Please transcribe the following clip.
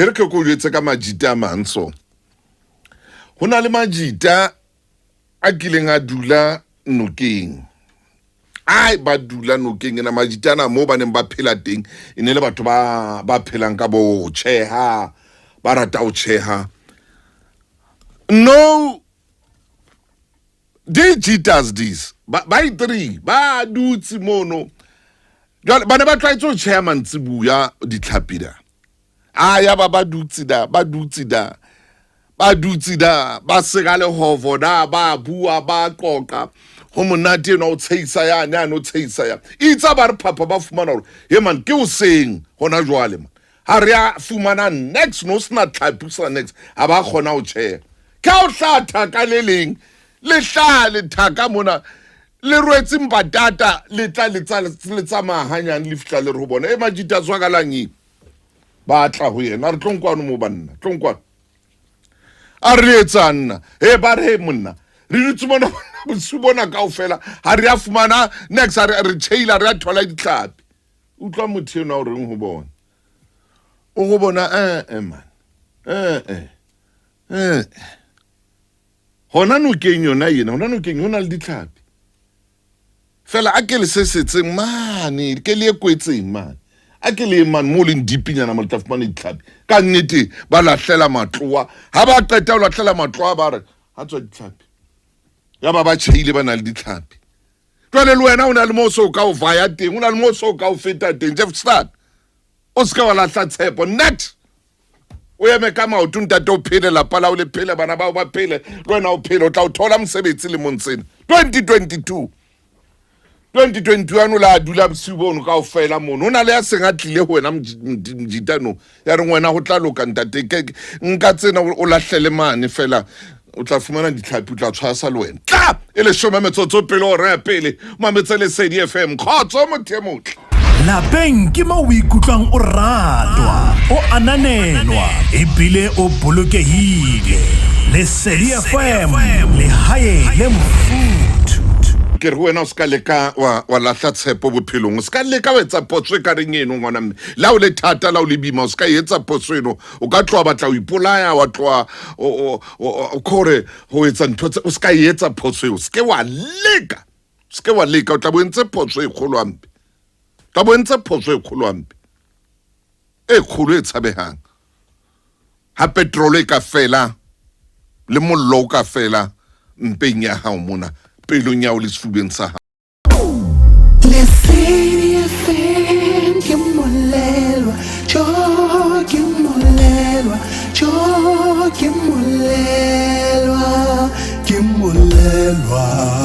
re ke go jetse ka Majita manso hona le Majita a kileng a dula nokeng ai ba dula nokeng ena Majita na mo ba neng ba phela teng ene le batho ba phelang ka bo cheha ba rata o cheha no DG does this by 3 ba dutsi mono jwale ba ne ba try to chairman tsibuya ditlhapida aya ba dutsi da ba sega le hovo da ba bua ba qoqa ho monate no tseisa ya ne no tseisa ya itsa ba re papa ba fumana hore he man ke o seng hona jwale man ha re a fumana next no sna tlhapusa next a ba khona o che ka o hlatha ka leleng le hlale thaka mona le rwetse mpatata le tla le tsama hanyane le fihla le re bona e Majita zwakalangi ba tla ho yena re tlonkwana mo banna tlonkwana a re etsana he ba re monna re ditse bona bona kaofela ha re a fumana next re chaila re a thola ditlhapi utlwa motho ena o reng ho bona o go bona man hona no keng yona yena hona no keng yona le ditlhapi fela a ke le setseng mane ke le kwetseng mane a ke le man mo le ndipinyana mo tafumane ditlhapi ka nnete ba lahlela matloa ha ba qeta ho lahlela matloa ba re ha tswa ditlhapi ya ba tshile ba na le ditlhapi jwale le wena o na le mo so ka o vaya teng o na le mo so ka o feta teng Jeff Stad o ska wa lahla tshepo net o eme ka maoto ntate o phele la pala o le phele bana ba o ba phele le wena o phele o tla o thola mosebetsi le montsena 2021 la dula bosibono ka ofela mono ona le ya senga tlile ho wena Majita no ya re ngwana go tla loka ntate nka tsena o lahlele mane fela o tla fumana ditlhapi o tla tshwasa le wena tla e le shoma metsotso pele o re pele mametse le CDFM khotso motho motle lapeng ke mo o ikutlwang o ratwa o ananelwa ebile o bolokehile le CDFM le hae le mfuthu ke re wena o ska leka wa lahla tshepo bophelong o ska leka wa etsa potso ka reng eno ngwana mme la o le thata la o le bima o ska etsa potso eno o ka tloa batla o ipolaya wa tloa o kore ho etsa ntho o ska etsa potso o ske wa leka o tla boentse potso e kholo ampe tla boentse potso e kholo ampe e kholo e tshabehang ha petrol e ka fela le mollo ka fela mpeng ya hao mona pelo nya o le sefubeng sa ha le CDFM ke molelwa ke molelwa